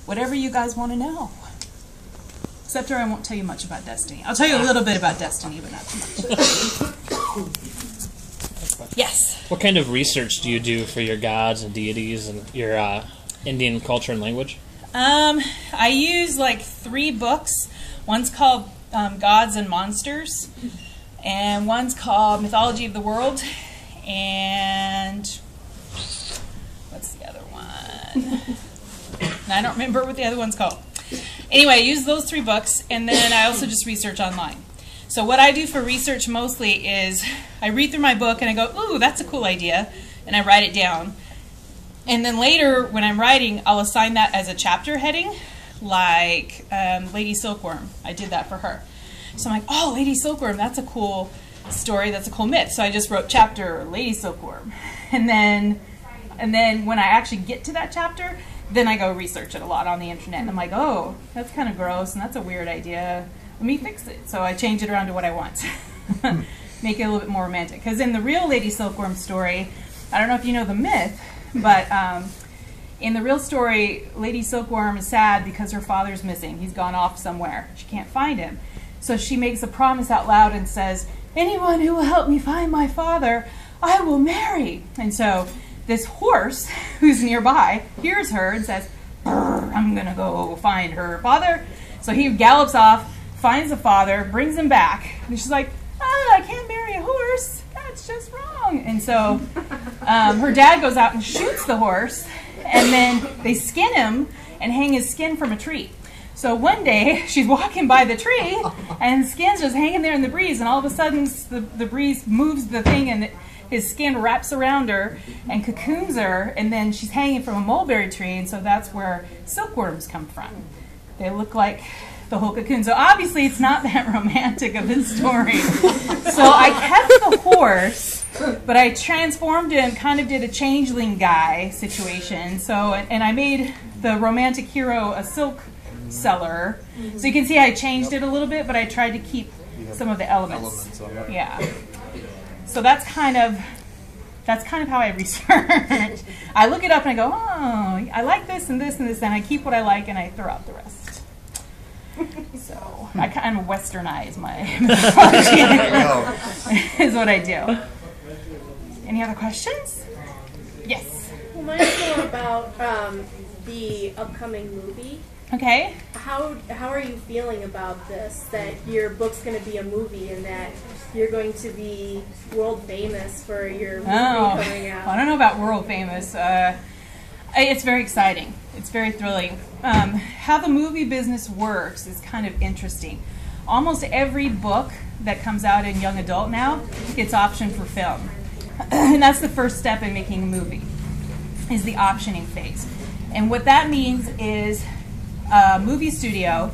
whatever you guys want to know. Except for I won't tell you much about Destiny. I'll tell you a little bit about Destiny, but not too much. Yes? What kind of research do you do for your gods and deities and your Indian culture and language? I use like 3 books. One's called Gods and Monsters, and one's called Mythology of the World, and what's the other one? I don't remember what the other one's called. Anyway, I use those 3 books, and then I also just research online. So what I do for research mostly is I read through my book and I go, ooh, that's a cool idea, and I write it down. And then later, when I'm writing, I'll assign that as a chapter heading, like Lady Silkworm. I did that for her. So I'm like, oh, Lady Silkworm, that's a cool story, that's a cool myth. So I just wrote chapter Lady Silkworm. And then when I actually get to that chapter, then I go research it a lot on the internet. And I'm like, oh, that's kind of gross, and that's a weird idea. Let me fix it. So I change it around to what I want. Make it a little bit more romantic. Because in the real Lady Silkworm story, I don't know if you know the myth, but in the real story, Lady Silkworm is sad because her father's missing. He's gone off somewhere. She can't find him. So she makes a promise out loud and says, anyone who will help me find my father, I will marry. And so this horse, who's nearby, hears her and says, I'm going to go find her father. So he gallops off, finds the father, brings him back. And she's like, I can't marry a horse. That's just wrong. And so her dad goes out and shoots the horse, and then they skin him and hang his skin from a tree. So one day, she's walking by the tree, and skin's just hanging there in the breeze, and all of a sudden, the breeze moves the thing, and his skin wraps around her and cocoons her, and then she's hanging from a mulberry tree, and so that's where silkworms come from. They look like the whole cocoon. So obviously, it's not that romantic of a story. So I kept the horse, but I transformed him, kind of did a changeling guy situation. So, and I made the romantic hero a silk seller. So you can see I changed it a little bit, but I tried to keep some of the elements. Yeah. So that's kind of how I research. I look it up and I go, oh, I like this and this and this, and I keep what I like and I throw out the rest. So I kind of westernize my mythology is what I do. Any other questions? Yes. Well, mine's more about the upcoming movie. Okay. How are you feeling about this, that your book's going to be a movie and that you're going to be world famous for your movie coming out? I don't know about world famous. It's very exciting. It's very thrilling. How the movie business works is kind of interesting. Almost every book that comes out in young adult now gets optioned for film. And that's the first step in making a movie, is the optioning phase. And what that means is a movie studio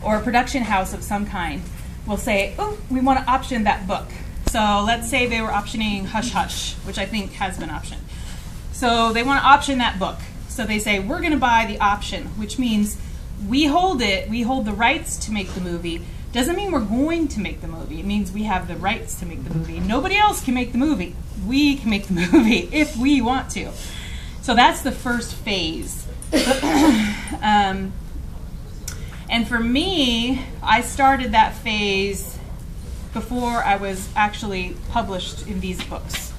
or a production house of some kind will say, oh, we want to option that book. So let's say they were optioning Hush Hush, which I think has been optioned. So they want to option that book. So they say, we're going to buy the option, which means we hold it, we hold the rights to make the movie. Doesn't mean we're going to make the movie. It means we have the rights to make the movie. Nobody else can make the movie. We can make the movie if we want to. So that's the first phase. And for me, I started that phase before I was actually published in these books.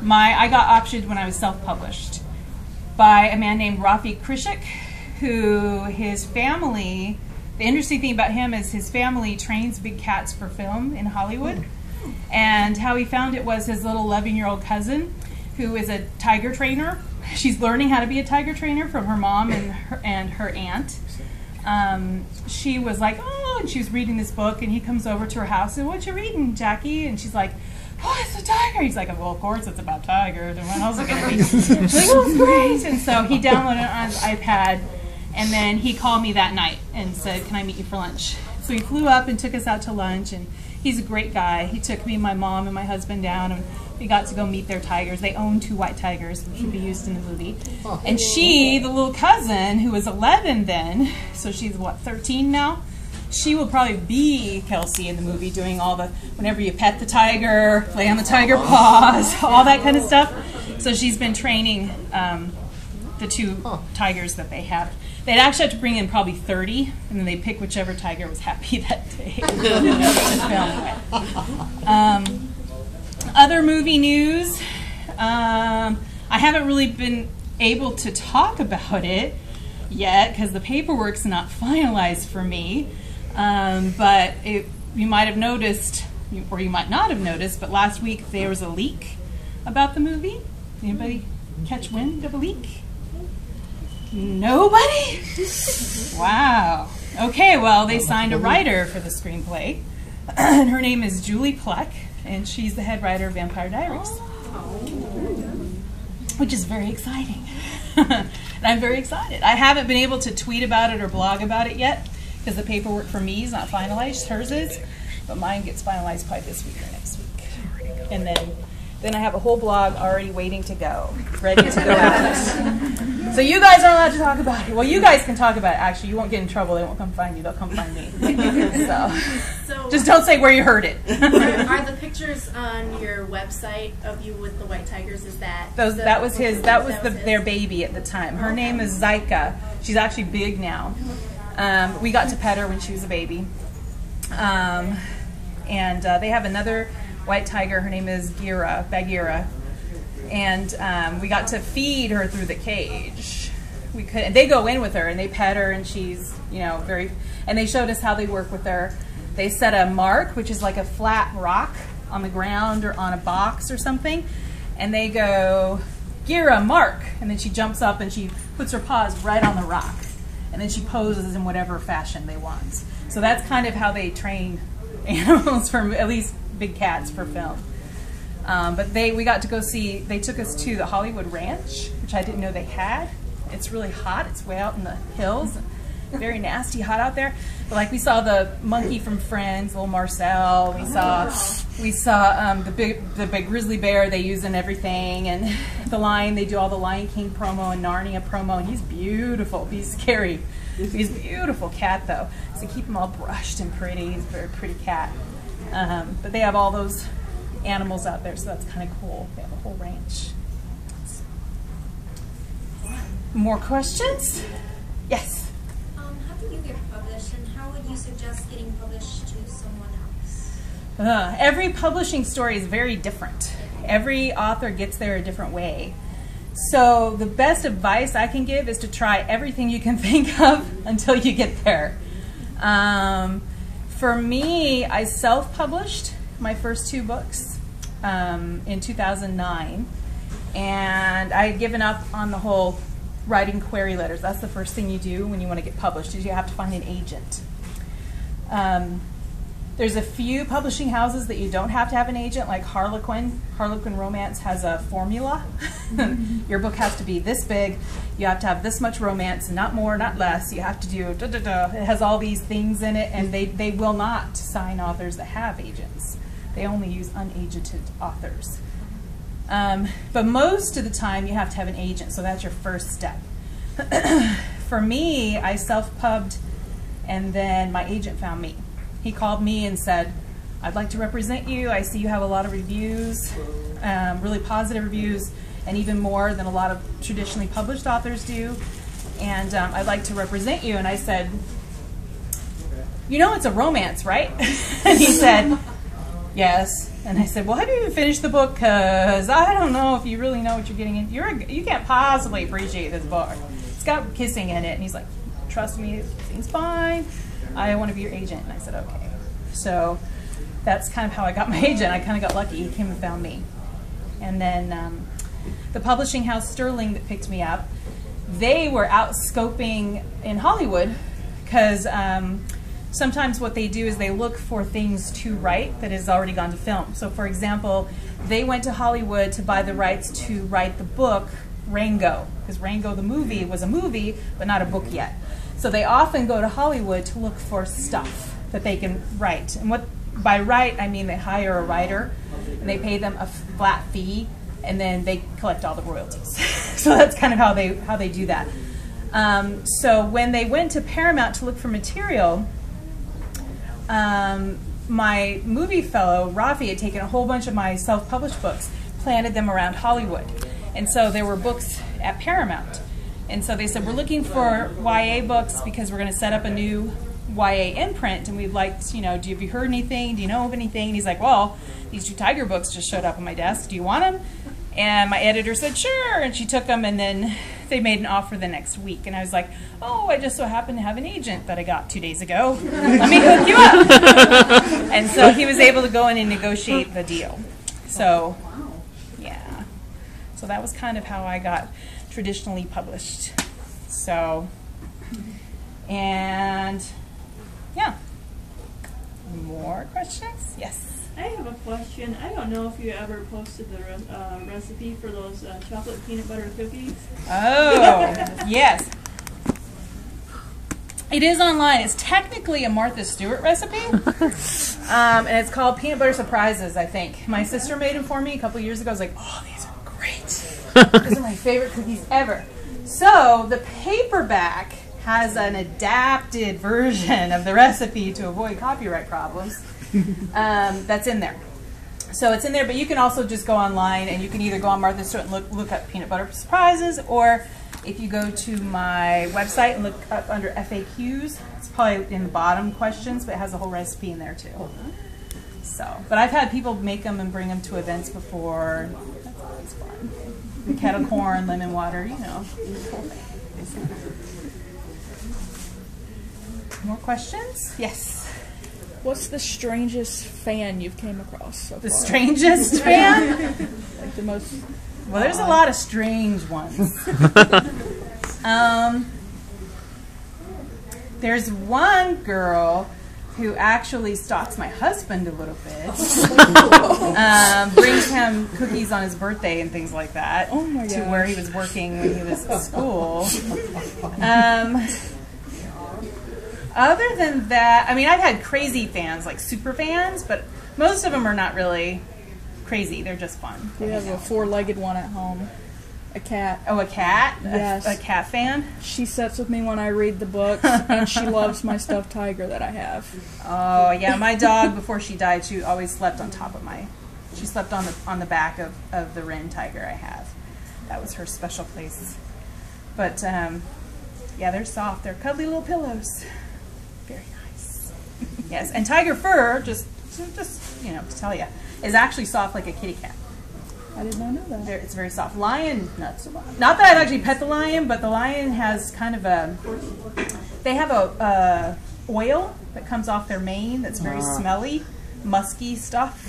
I got optioned when I was self-published by a man named Rafi Krishik, who his family, the interesting thing about him is his family trains big cats for film in Hollywood. And how he found it was his little 11-year-old cousin, who is a tiger trainer. She's learning how to be a tiger trainer from her mom and her aunt. She was like, oh, and she was reading this book, and he comes over to her house and, what you reading, Jackie? And she's like, oh, it's a tiger. He's like, well, of course it's about tigers, and what else is it going to be? She's like, oh, it's great. And so he downloaded it on his iPad, and then he called me that night and said, can I meet you for lunch? So he flew up and took us out to lunch, and he's a great guy. He took me, my mom, and my husband down, and we got to go meet their tigers. They own 2 white tigers, which will be used in the movie. And she, the little cousin, who was 11 then, so she's, what, 13 now? She will probably be Kelsey in the movie, doing all the, whenever you pet the tiger, lay on the tiger paws, all that kind of stuff. So she's been training the 2 tigers that they have. they'd actually have to bring in probably 30, and then they'd pick whichever tiger was happy that day to film with. Other movie news, I haven't really been able to talk about it yet because the paperwork's not finalized for me, but you might have noticed, or you might not have noticed, but last week there was a leak about the movie. Anybody catch wind of a leak? Nobody? Wow. Okay, well, they signed a writer for the screenplay, and her name is Julie Pleck, and she's the head writer of Vampire Diaries, which is very exciting. And I'm very excited. I haven't been able to tweet about it or blog about it yet because the paperwork for me is not finalized. Hers is, but mine gets finalized probably this week or next week. And then I have a whole blog already waiting to go, ready to go out. So you guys aren't allowed to talk about it. Well, you guys can talk about it. Actually, you won't get in trouble. They won't come find you. They'll come find me. So just don't say where you heard it. Are the pictures on your website of you with the white tigers? Is that that was their baby at the time. Her name is Zyka. She's actually big now. We got to pet her when she was a baby. And they have another white tiger. Her name is Bagheera. And we got to feed her through the cage. And they go in with her and they pet her, and she's, and they showed us how they work with her. They set a mark, which is like a flat rock on the ground or on a box or something, and they go, Gira, mark, and then she jumps up and she puts her paws right on the rock, and then she poses in whatever fashion they want. So that's kind of how they train animals, for at least big cats, for film. But we got to go see, they took us to the Hollywood Ranch, which I didn't know they had. It's really hot. It's way out in the hills. Very nasty hot out there. But like we saw the monkey from Friends, little Marcel. We saw the big grizzly bear they use in everything, and the lion. They do all the Lion King promo and Narnia promo, and he's beautiful. He's scary. He's a beautiful cat though. So keep him all brushed and pretty. He's a very pretty cat. But they have all those animals out there, so that's kind of cool. They have a whole ranch. More questions? Yes. How do you get published, and how would you suggest getting published to someone else? Every publishing story is very different. Every author gets there a different way. So the best advice I can give is to try everything you can think of until you get there. For me, I self-published my first 2 books in 2009, and I had given up on the whole writing query letters. That's the first thing you do when you want to get published, is you have to find an agent. There's a few publishing houses that you don't have to have an agent, like Harlequin. Harlequin Romance has a formula. Your book has to be this big. You have to have this much romance, not more, not less. You have to do da-da-da. It has all these things in it, and they will not sign authors that have agents. They only use unagented authors. But most of the time, you have to have an agent, so that's your first step. For me, I self-pubbed, and then my agent found me. He called me and said, I'd like to represent you. I see you have a lot of reviews, really positive reviews, and even more than a lot of traditionally published authors do. And I'd like to represent you. And I said, you know it's a romance, right? And he said, yes. And I said, well, have you even finished the book? Because I don't know if you really know what you're getting into. You can't possibly appreciate this book. It's got kissing in it. And he's like, trust me, kissing's fine. I want to be your agent. And I said, okay. So that's kind of how I got my agent. I kind of got lucky. He came and found me. And then the publishing house Sterling that picked me up, they were out scoping in Hollywood because sometimes what they do is they look for things to write that has already gone to film. So for example, they went to Hollywood to buy the rights to write the book Rango, because Rango the movie was a movie but not a book yet. So they often go to Hollywood to look for stuff that they can write. And what by write, I mean they hire a writer and they pay them a flat fee, and then they collect all the royalties. So that's kind of how they do that. So when they went to Paramount to look for material, my movie fellow, Rafi, had taken a whole bunch of my self-published books, planted them around Hollywood. And so there were books at Paramount. And so they said, we're looking for YA books because we're going to set up a new YA imprint, and we'd like, you know, have you heard anything? Do you know of anything? And he's like, well, these 2 tiger books just showed up on my desk. Do you want them? And my editor said, sure. And she took them, and then they made an offer the next week. And I was like, oh, I just so happen to have an agent that I got 2 days ago. Let me hook you up. And so he was able to go in and negotiate the deal. So, yeah. So that was kind of how I got traditionally published. So, and yeah. More questions? Yes. I have a question. I don't know if you ever posted the recipe for those chocolate peanut butter cookies. Oh, yes. It is online. It's technically a Martha Stewart recipe. And it's called Peanut Butter Surprises, I think. My sister made them for me a couple years ago. I was like, oh, these are great. These are my favorite cookies ever. So the paperback has an adapted version of the recipe to avoid copyright problems. That's in there. So it's in there, but you can also just go online, and you can either go on Martha Stewart and look up Peanut Butter Surprises, or if you go to my website and look up under FAQs, it's probably in the bottom questions, but it has the whole recipe in there too. So, but I've had people make them and bring them to events before. That's always fun. The kettle corn, lemon water, you know. More questions? Yes. What's the strangest fan you've came across so far? The strangest fan? Like the most... Well, there's a lot of strange ones. There's one girl who actually stalks my husband a little bit. Brings him cookies on his birthday and things like that. Oh my to gosh. where he was working when he was at school. Other than that, I mean, I've had crazy fans, like super fans, but most of them are not really crazy. They're just fun. We have a 4-legged one at home. A cat. Oh, a cat? Yes. A cat fan? She sits with me when I read the books, and she loves my stuffed tiger that I have. Oh, yeah. My dog, before she died, she always slept on top of she slept on the back of the Ren tiger I have. That was her special place. But, yeah, they're soft. They're cuddly little pillows. Very nice. Yes, and tiger fur, just you know, to tell you, is actually soft like a kitty cat. I did not know that. It's very soft. Lion, not so much. Not that I've actually pet the lion, but the lion has kind of they have a oil that comes off their mane that's very smelly, musky stuff,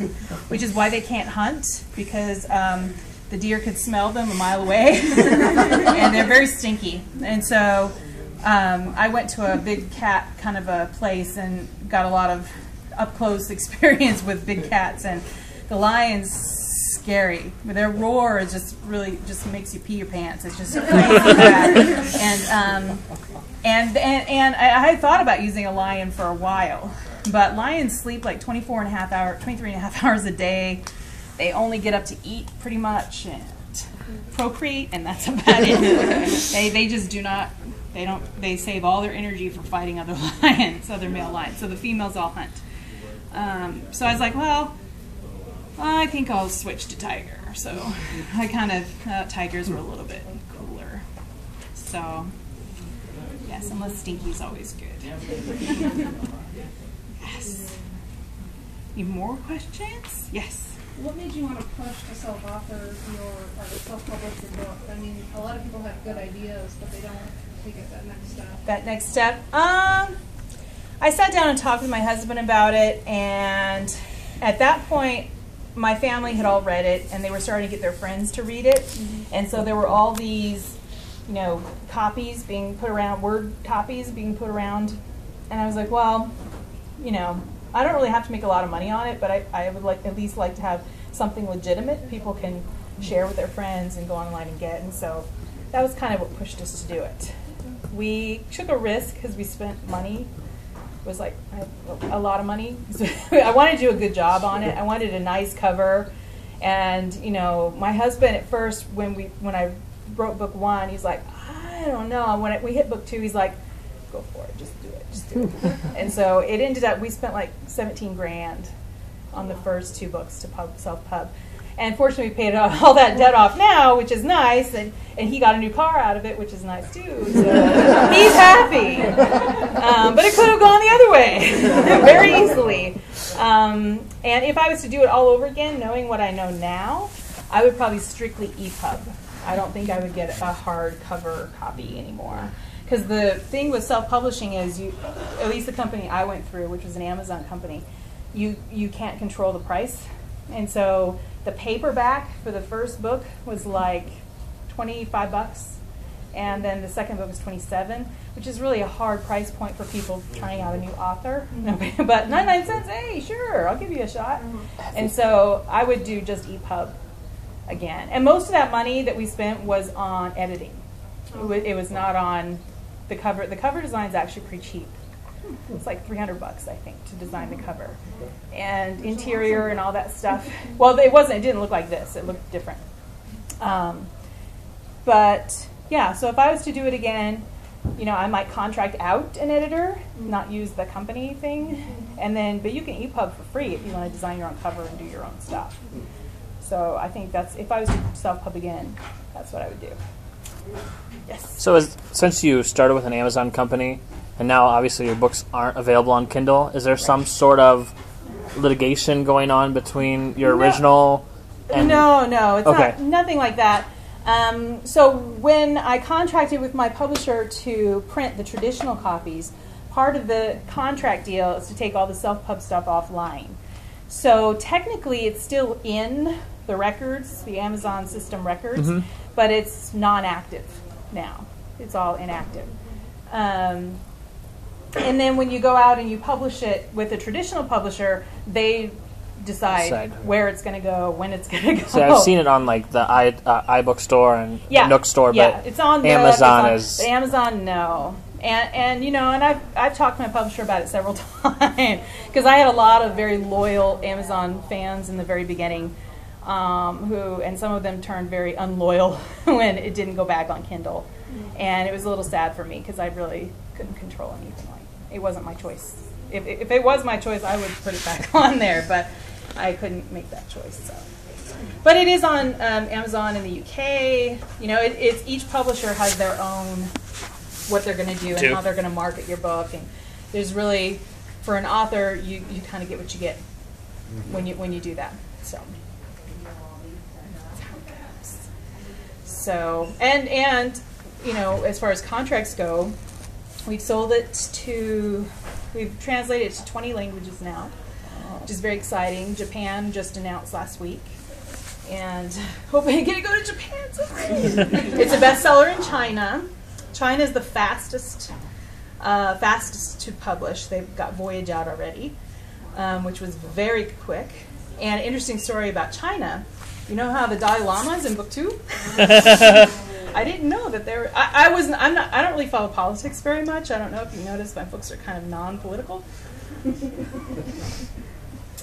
which is why they can't hunt, because the deer could smell them a mile away, and they're very stinky. And so I went to a big cat kind of a place and got a lot of up-close experience with big cats, and the lion's scary. Their roar is just really just makes you pee your pants. It's just crazy bad. And I had thought about using a lion for a while, but lions sleep like 23 and a half hours a day. They only get up to eat pretty much and procreate, and that's about it. They just do not. They save all their energy for fighting other lions, other male lions. So the females all hunt. So I was like, well, I think I'll switch to tiger. So I kind of tigers were a little bit cooler. So yes, unless Stinky's always good. Yes. Any more questions? Yes. What made you want to push to self-author or self-publish your book? I mean, a lot of people have good ideas, but they don't take it that next step. That next step? I sat down and talked with my husband about it, and at that point, my family had all read it, and they were starting to get their friends to read it. Mm-hmm. And so there were all these, you know, copies being put around, word copies being put around. And I was like, well, you know, I don't really have to make a lot of money on it, but I would at least like to have something legitimate people can share with their friends and go online and get. And so that was kind of what pushed us to do it. We took a risk because we spent money. It was like a lot of money. I wanted to do a good job on it. I wanted a nice cover. And, you know, my husband at first, when I wrote book 1, he's like, I don't know. When we hit book 2, he's like, go for it. Just do it. Just do it. And so it ended up, we spent like $17,000 on the first 2 books to self-pub. And fortunately, we paid all that debt off now, which is nice. And he got a new car out of it, which is nice too. So he's happy. But it could have gone the other way very easily. And if I was to do it all over again, knowing what I know now, I would probably strictly EPUB. I don't think I would get a hardcover copy anymore. Because the thing with self-publishing is, at least the company I went through, which was an Amazon company, you can't control the price. And so the paperback for the first book was like $25, and then the second book was $27, which is really a hard price point for people trying out a new author. But 99 cents, hey, sure, I'll give you a shot. And so I would do just EPUB again. And most of that money that we spent was on editing. It was not on the cover. The cover design is actually pretty cheap. It's like $300, I think, to design the cover, and interior and all that stuff. Well, it wasn't. It didn't look like this. It looked different. But yeah, so if I was to do it again, I might contract out an editor, not use the company thing, but you can EPUB for free if you want to design your own cover and do your own stuff. So I think if I was to self-pub again, that's what I would do. Yes. So since you started with an Amazon company, and now obviously your books aren't available on Kindle, is there some sort of litigation going on between your original and... No, it's nothing like that. So when I contracted with my publisher to print the traditional copies, part of the contract deal is to take all the self-pub stuff offline. So technically it's still in the records, the Amazon system records, but it's non-active now. It's all inactive. And then when you go out and you publish it with a traditional publisher, they decide where it's going to go, when it's going to go. So I've seen it on like the iBook store and the Nook store, but it's on Amazon Amazon, no. And I've talked to my publisher about it several times because I had a lot of very loyal Amazon fans in the very beginning, and some of them turned very unloyal when it didn't go back on Kindle, and it was a little sad for me because I really couldn't control anything like it. It wasn't my choice. If it was my choice, I would put it back on there, but I couldn't make that choice. So, but it is on Amazon in the UK. It's each publisher has their own what they're going to do and how they're going to market your book, and there's really, for an author, you kind of get what you get when you do that. So that's how it goes. So and as far as contracts go, we've translated it to 20 languages now, which is very exciting. Japan just announced last week, and hoping to get to go to Japan someday. It's a bestseller in China. China is the fastest to publish. They've got Voyage out already, which was very quick. And an interesting story about China. You know how the Dalai Lama is in book 2? I didn't know that there. I don't really follow politics very much. I don't know if you noticed, my books are kind of non-political.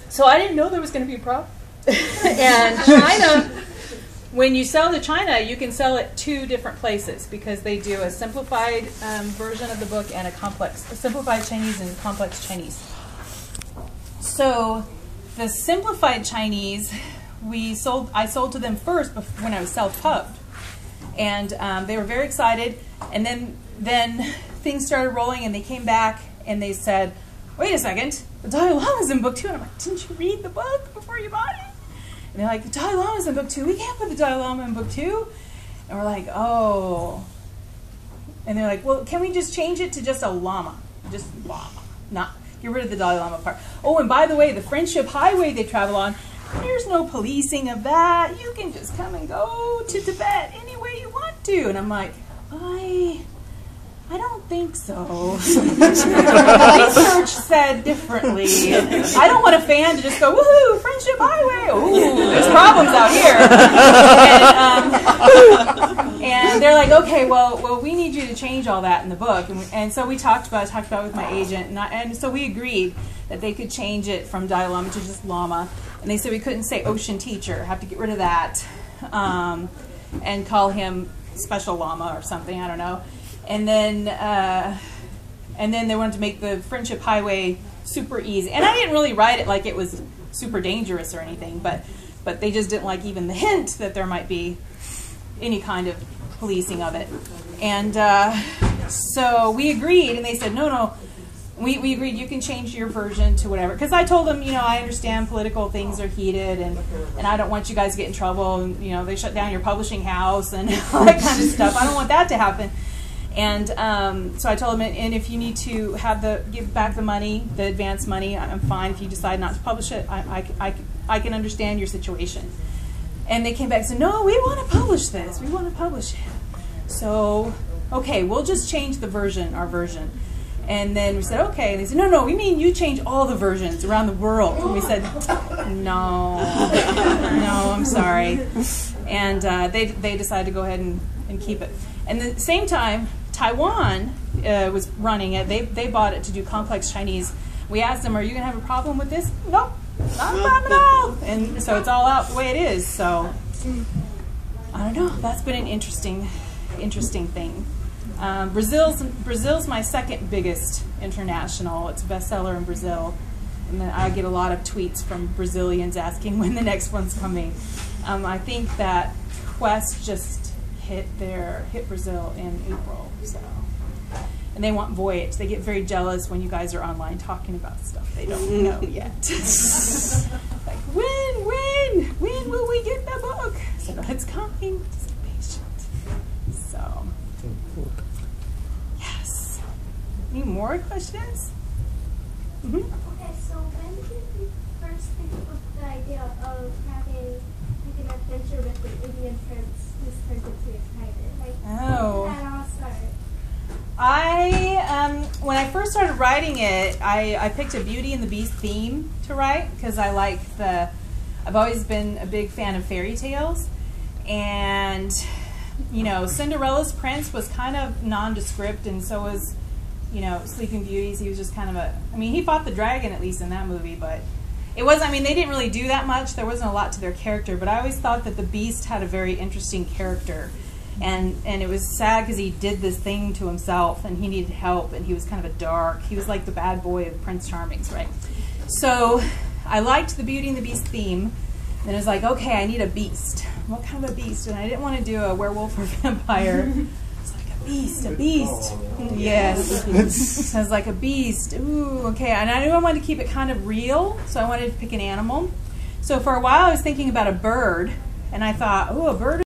So I didn't know there was going to be a problem. And China, when you sell to China, you can sell it 2 different places because they do a simplified version of the book and a simplified Chinese and complex Chinese. So the simplified Chinese, I sold to them first when I was self-pubbed. And they were very excited. And then things started rolling, and they came back and they said, wait a second, the Dalai Lama's in book 2. And I'm like, didn't you read the book before you bought it? And they're like, the Dalai Lama's in book 2. We can't put the Dalai Lama in book 2. And we're like, oh. And they're like, well, can we just change it to just a llama? Just llama. Not get rid of the Dalai Lama part. Oh, and by the way, the Friendship Highway they travel on, there's no policing of that. You can just come and go to Tibet any way you want to. And I'm like, I don't think so. Research said differently. I don't want a fan to just go, woohoo, Friendship Highway. Ooh, there's problems out here. And they're like, okay, well, we need you to change all that in the book. And so we talked about it with my agent. And so we agreed that they could change it from Dalai Lama to just Lama. And they said we couldn't say ocean teacher, have to get rid of that, and call him special Lama or something, I don't know. And then they wanted to make the Friendship Highway super easy. And I didn't really write it like it was super dangerous or anything, but but they just didn't like even the hint that there might be any kind of policing of it. And so we agreed, and they said, no, we agreed you can change your version to whatever. Because I told them, I understand political things are heated, and I don't want you guys to get in trouble. And, they shut down your publishing house and all that kind of stuff. I don't want that to happen. And so I told them, and if you need to give back the money, the advance money, I'm fine. If you decide not to publish it, I can understand your situation. And they came back and said, no, we want to publish this. We want to publish it. So, okay, we'll just change the version, our version. And then we said, okay. And they said, no, we mean you change all the versions around the world. And we said, no, I'm sorry. And they decided to go ahead and keep it. And at the same time, Taiwan was running it. They bought it to do complex Chinese. We asked them, are you going to have a problem with this? Nope, not a problem at all. And so it's all out the way it is. So I don't know. That's been an interesting thing. Brazil's my second biggest international. It's a bestseller in Brazil. And then I get a lot of tweets from Brazilians asking when the next one's coming. I think that Quest just hit Brazil in April. So, and they want Voyage. They get very jealous when you guys are online talking about stuff they don't know yet. Like, when will we get the book? So it's coming. Just be patient. So, yes. Any more questions? Mm-hmm. Okay, so when did you first think of the idea of having like an adventure with the Indian prince who's turned into a tiger? Like, Oh. when did that all start? When I first started writing it, I picked a Beauty and the Beast theme to write because I've always been a big fan of fairy tales. And, Cinderella's prince was kind of nondescript, and so was, Sleeping Beauty's. He was just kind of he fought the dragon at least in that movie, but it was, they didn't really do that much. There wasn't a lot to their character, but I always thought that the Beast had a very interesting character. And it was sad because he did this thing to himself, and he needed help, and he was kind of he was like the bad boy of Prince Charming's, right? So I liked the Beauty and the Beast theme, and it was like, okay, I need a beast. What kind of a beast? And I didn't want to do a werewolf or vampire. It's like a beast. Yes. So I was like, a beast. Ooh, okay. And I knew I wanted to keep it kind of real, so I wanted to pick an animal. So for a while I was thinking about a bird, and I thought, oh, a bird